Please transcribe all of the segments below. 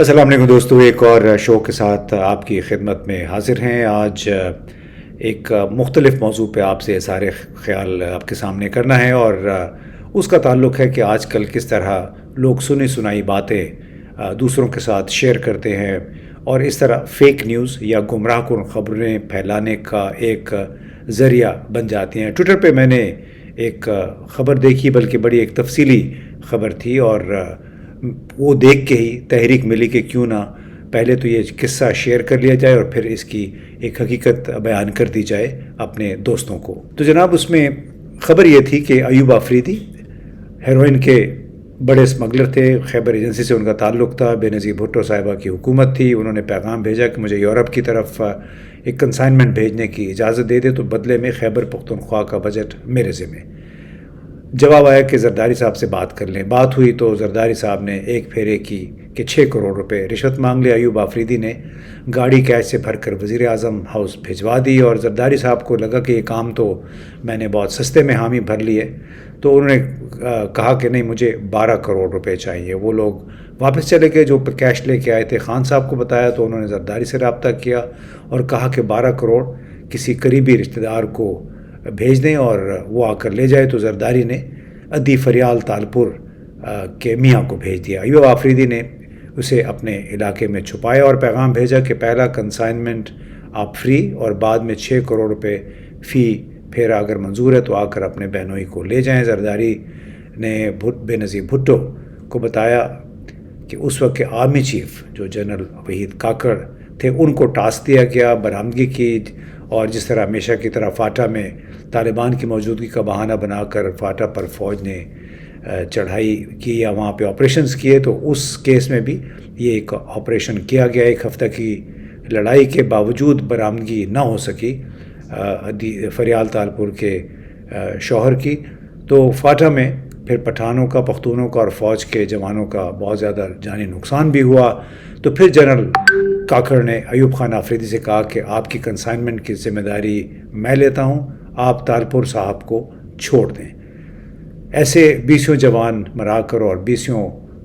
السلام علیکم دوستو، ایک اور شو کے ساتھ آپ کی خدمت میں حاضر ہیں۔ آج ایک مختلف موضوع پہ آپ سے اظہار خیال آپ کے سامنے کرنا ہے، اور اس کا تعلق ہے کہ آج کل کس طرح لوگ سنی سنائی باتیں دوسروں کے ساتھ شیئر کرتے ہیں، اور اس طرح فیک نیوز یا گمراہ کن خبریں پھیلانے کا ایک ذریعہ بن جاتی ہیں۔ ٹویٹر پہ میں نے ایک خبر دیکھی، بلکہ بڑی ایک تفصیلی خبر تھی، اور وہ دیکھ کے ہی تحریک ملی کہ کیوں نہ پہلے تو یہ قصہ شیئر کر لیا جائے اور پھر اس کی ایک حقیقت بیان کر دی جائے اپنے دوستوں کو۔ تو جناب، اس میں خبر یہ تھی کہ ایوب آفریدی ہیروئن کے بڑے اسمگلر تھے، خیبر ایجنسی سے ان کا تعلق تھا، بے نظیر بھٹو صاحبہ کی حکومت تھی، انہوں نے پیغام بھیجا کہ مجھے یورپ کی طرف ایک کنسائنمنٹ بھیجنے کی اجازت دے دے، تو بدلے میں خیبر پختونخوا کا بجٹ میرے ذمہ۔ جواب آیا کہ زرداری صاحب سے بات کر لیں۔ بات ہوئی تو زرداری صاحب نے ایک پھیرے کی کہ 6 کروڑ روپے رشوت مانگ لے۔ ایوب آفریدی نے گاڑی کیش سے بھر کر وزیر اعظم ہاؤس بھجوا دی، اور زرداری صاحب کو لگا کہ یہ کام تو میں نے بہت سستے میں حامی بھر لی ہے، تو انہوں نے کہا کہ نہیں، مجھے 12 کروڑ روپے چاہیے۔ وہ لوگ واپس چلے گئے جو کیش لے کے آئے تھے۔ خان صاحب کو بتایا تو انہوں نے زرداری سے رابطہ کیا اور کہا کہ 12 کروڑ کسی قریبی رشتہ دار کو بھیج دیں اور وہ آ کر لے جائے۔ تو زرداری نے ادی فریال تالپور کے میاں کو بھیج دیا۔ ایوب آفریدی نے اسے اپنے علاقے میں چھپایا اور پیغام بھیجا کہ پہلا کنسائنمنٹ آپ فری، اور بعد میں 6 کروڑ روپے فی پھیرا اگر منظور ہے تو آ کر اپنے بہنوئی کو لے جائیں۔ زرداری نے بے نظیر بھٹو کو بتایا کہ اس وقت کے آرمی چیف جو جنرل وحید کاکڑ تھے، ان کو ٹاسک دیا گیا برآمدگی کی، اور جس طرح ہمیشہ کی طرح فاٹا میں طالبان کی موجودگی کا بہانہ بنا کر فاٹا پر فوج نے چڑھائی کی یا وہاں پہ آپریشنز کیے، تو اس کیس میں بھی یہ ایک آپریشن کیا گیا۔ ایک ہفتہ کی لڑائی کے باوجود برآمدگی نہ ہو سکی فریال تالپور کے شوہر کی، تو فاٹا میں پھر پٹھانوں کا، پختونوں کا اور فوج کے جوانوں کا بہت زیادہ جانی نقصان بھی ہوا۔ تو پھر جنرل کاکڑ نے ایوب خان آفریدی سے کہا کہ آپ کی کنسائنمنٹ کی ذمہ داری میں لیتا ہوں، آپ تالپور صاحب کو چھوڑ دیں۔ ایسے 20 جوان مرا کر اور 20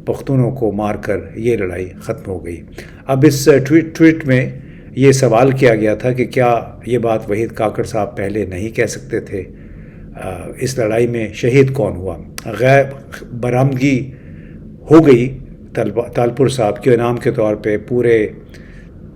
پختونوں کو مار کر یہ لڑائی ختم ہو گئی۔ اب اس ٹویٹ میں یہ سوال کیا گیا تھا کہ کیا یہ بات وحید کاکڑ صاحب پہلے نہیں کہہ سکتے تھے؟ اس لڑائی میں شہید کون ہوا؟ غیر برآمدگی ہو گئی تالپور صاحب کے انعام کے طور پہ پورے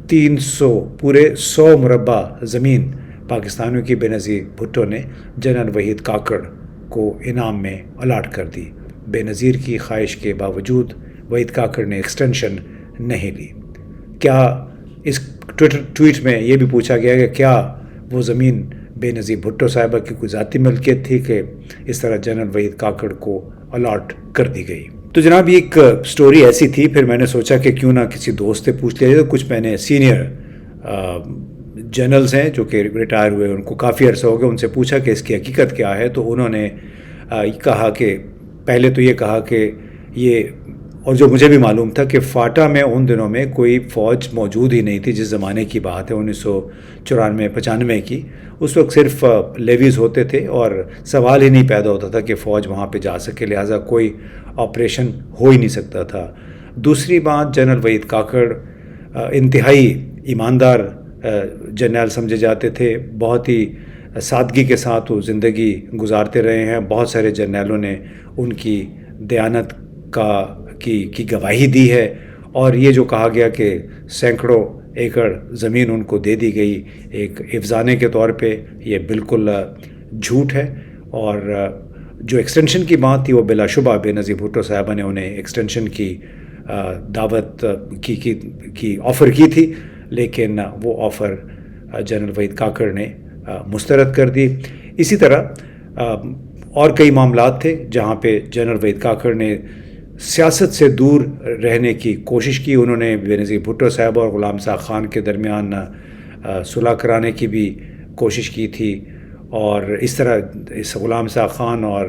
100 مربع زمین پاکستانیوں کی بے نظیر بھٹو نے جنرل وحید کاکڑ کو انعام میں الاٹ کر دی۔ بے نظیر کی خواہش کے باوجود وحید کاکڑ نے ایکسٹینشن نہیں لی۔ کیا اس ٹویٹ میں یہ بھی پوچھا گیا کہ کیا وہ زمین بے نظیر بھٹو صاحبہ کی کوئی ذاتی ملکیت تھی کہ اس طرح جنرل وحید کاکڑ کو الاٹ کر دی گئی؟ تو جناب، یہ ایک سٹوری ایسی تھی، پھر میں نے سوچا کہ کیوں نہ کسی دوست سے پوچھ لیا جائے۔ تو کچھ میں نے سینئر جنرلز ہیں جو کہ ریٹائر ہوئے، ان کو کافی عرصہ ہو گیا، ان سے پوچھا کہ اس کی حقیقت کیا ہے۔ تو انہوں نے کہا کہ پہلے تو یہ کہا کہ یہ، اور جو مجھے بھی معلوم تھا، کہ فاٹا میں ان دنوں میں کوئی فوج موجود ہی نہیں تھی۔ جس زمانے کی بات ہے 1994-95 کی، اس وقت صرف لیویز ہوتے تھے اور سوال ہی نہیں پیدا ہوتا تھا کہ فوج وہاں پہ جا سکے، لہٰذا کوئی آپریشن ہو ہی نہیں سکتا تھا۔ دوسری بات، جنرل وحید کاکڑ انتہائی ایماندار جنرل سمجھے جاتے تھے، بہت ہی سادگی کے ساتھ وہ زندگی گزارتے رہے ہیں۔ بہت سارے جرنیلوں نے ان کی دیانت کی گواہی دی ہے، اور یہ جو کہا گیا کہ سینکڑوں ایکڑ زمین ان کو دے دی گئی ایک افزانے کے طور پہ، یہ بالکل جھوٹ ہے۔ اور جو ایکسٹینشن کی بات تھی، وہ بلا شبہ بے نظیر بھٹو صاحبہ نے انہیں ایکسٹینشن کی دعوت کی آفر کی تھی، لیکن وہ آفر جنرل وحید کاکڑ نے مسترد کر دی۔ اسی طرح اور کئی معاملات تھے جہاں پہ جنرل وحید کاکڑ نے سیاست سے دور رہنے کی کوشش کی۔ انہوں نے بے نظیر بھٹو صاحب اور غلام صاحب خان کے درمیان صلح کرانے کی بھی کوشش کی تھی، اور اس طرح اس غلام صاحب خان اور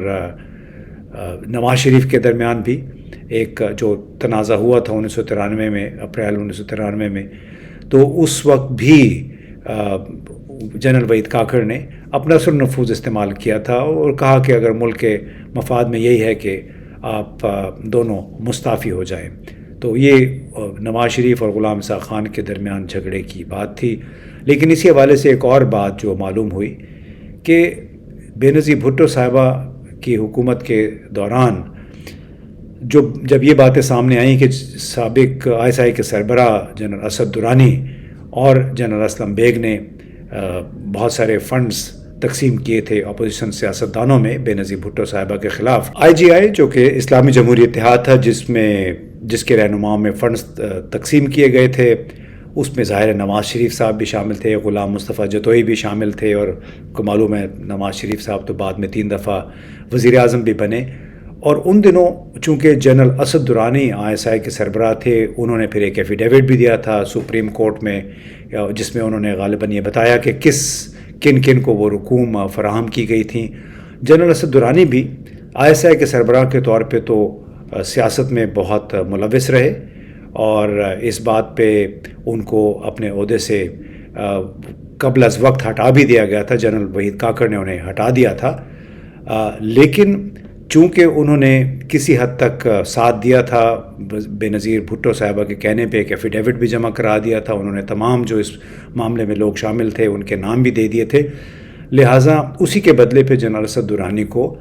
نواز شریف کے درمیان بھی ایک جو تنازع ہوا تھا 1993 میں، اپریل 1993 میں، تو اس وقت بھی جنرل وحید کاکڑ نے اپنا اثر نفوذ استعمال کیا تھا اور کہا کہ اگر ملک کے مفاد میں یہی ہے کہ آپ دونوں مستعفی ہو جائیں۔ تو یہ نواز شریف اور غلام اسحاق خان کے درمیان جھگڑے کی بات تھی. لیکن اسی حوالے سے ایک اور بات جو معلوم ہوئی کہ بے نظیر بھٹو صاحبہ کی حکومت کے دوران جب یہ باتیں سامنے آئیں کہ سابق ISI کے سربراہ جنرل اسد درانی اور جنرل اسلم بیگ نے بہت سارے فنڈز تقسیم کیے تھے اپوزیشن سیاستدانوں میں بے نظیر بھٹو صاحبہ کے خلاف. IGI جو کہ اسلامی جمہوری اتحاد تھا جس کے رہنماؤں میں فنڈز تقسیم کیے گئے تھے، اس میں ظاہر نواز شریف صاحب بھی شامل تھے، غلام مصطفیٰ جتوئی بھی شامل تھے، اور کو معلوم ہے نواز شریف صاحب تو بعد میں 3 دفعہ وزیر اعظم بھی بنے. اور ان دنوں چونکہ جنرل اسد درانی ISI کے سربراہ تھے، انہوں نے پھر ایک ایفیڈیوٹ بھی دیا تھا سپریم کورٹ میں، جس میں انہوں نے غالباً یہ بتایا کہ کن کو وہ رقوم فراہم کی گئی تھیں. جنرل اسد درانی بھی ISI کے سربراہ کے طور پہ تو سیاست میں بہت ملوث رہے، اور اس بات پہ ان کو اپنے عہدے سے قبل از وقت ہٹا بھی دیا گیا تھا. جنرل وحید کاکڑ نے انہیں ہٹا دیا تھا، لیکن چونکہ انہوں نے کسی حد تک ساتھ دیا تھا بے نظیر بھٹو صاحبہ کے کہنے پہ، ایک ایفیڈیوٹ بھی جمع کرا دیا تھا، انہوں نے تمام جو اس معاملے میں لوگ شامل تھے ان کے نام بھی دے دیے تھے، لہٰذا اسی کے بدلے پہ جنرل اسد درانی کو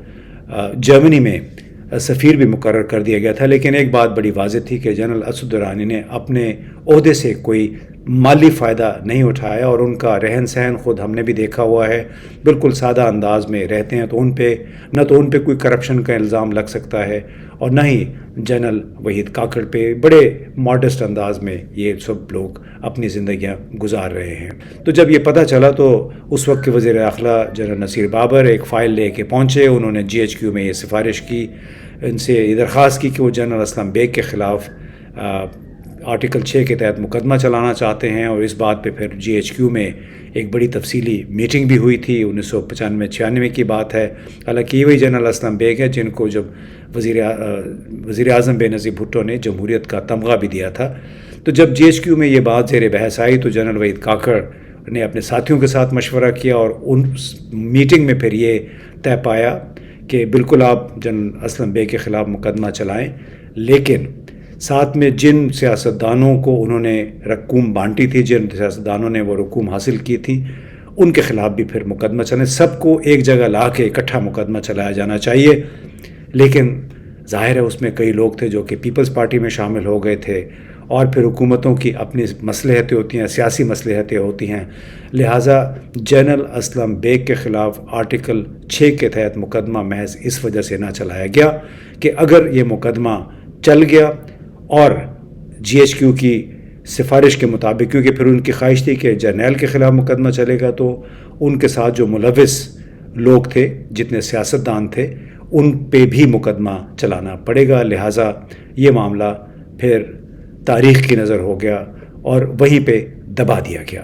جرمنی میں سفیر بھی مقرر کر دیا گیا تھا. لیکن ایک بات بڑی واضح تھی کہ جنرل اسد درانی نے اپنے عہدے سے کوئی مالی فائدہ نہیں اٹھایا، اور ان کا رہن سہن خود ہم نے بھی دیکھا ہوا ہے، بالکل سادہ انداز میں رہتے ہیں. تو ان پہ کوئی کرپشن کا الزام لگ سکتا ہے، اور نہ ہی جنرل وحید کاکڑ پہ. بڑے ماڈسٹ انداز میں یہ سب لوگ اپنی زندگیاں گزار رہے ہیں. تو جب یہ پتہ چلا تو اس وقت کے وزیر داخلہ جنرل نصیر بابر ایک فائل لے کے پہنچے. انہوں نے GHQ میں یہ سفارش کی، ان سے یہ درخواست کی کہ وہ جنرل اسلم بیگ کے خلاف آرٹیکل 6 کے تحت مقدمہ چلانا چاہتے ہیں. اور اس بات پہ پھر GHQ میں ایک بڑی تفصیلی میٹنگ بھی ہوئی تھی. 1995-96 کی بات ہے. حالانکہ یہ وہی جنرل اسلم بیگ ہے جن کو جب وزیر اعظم بے نظیر بھٹو نے جمہوریت کا تمغہ بھی دیا تھا. تو جب GHQ میں یہ بات زیر بحث آئی تو جنرل وحید کاکڑ نے اپنے ساتھیوں کے ساتھ مشورہ کیا، اور ان میٹنگ میں پھر یہ طے پایا کہ بالکل آپ جنرل اسلم بیگ کے خلاف مقدمہ چلائیں، لیکن ساتھ میں جن سیاستدانوں کو انہوں نے رقوم بانٹی تھی، جن سیاستدانوں نے وہ رقوم حاصل کی تھی، ان کے خلاف بھی پھر مقدمہ چلائیں. سب کو ایک جگہ لا کے اکٹھا مقدمہ چلایا جانا چاہیے. لیکن ظاہر ہے اس میں کئی لوگ تھے جو کہ پیپلز پارٹی میں شامل ہو گئے تھے، اور پھر حکومتوں کی اپنی مصلحتیں ہوتی ہیں، سیاسی مصلحتیں ہوتی ہیں. لہٰذا جنرل اسلم بیگ کے خلاف آرٹیکل 6 کے تحت مقدمہ محض اس وجہ سے نہ چلایا گیا کہ اگر یہ مقدمہ چل گیا اور GHQ کی سفارش کے مطابق، کیونکہ پھر ان کی خواہش تھی کہ جرنیل کے خلاف مقدمہ چلے گا تو ان کے ساتھ جو ملوث لوگ تھے، جتنے سیاستدان تھے، ان پہ بھی مقدمہ چلانا پڑے گا. لہٰذا یہ معاملہ پھر تاریخ کی نظر ہو گیا اور وہیں پہ دبا دیا گیا.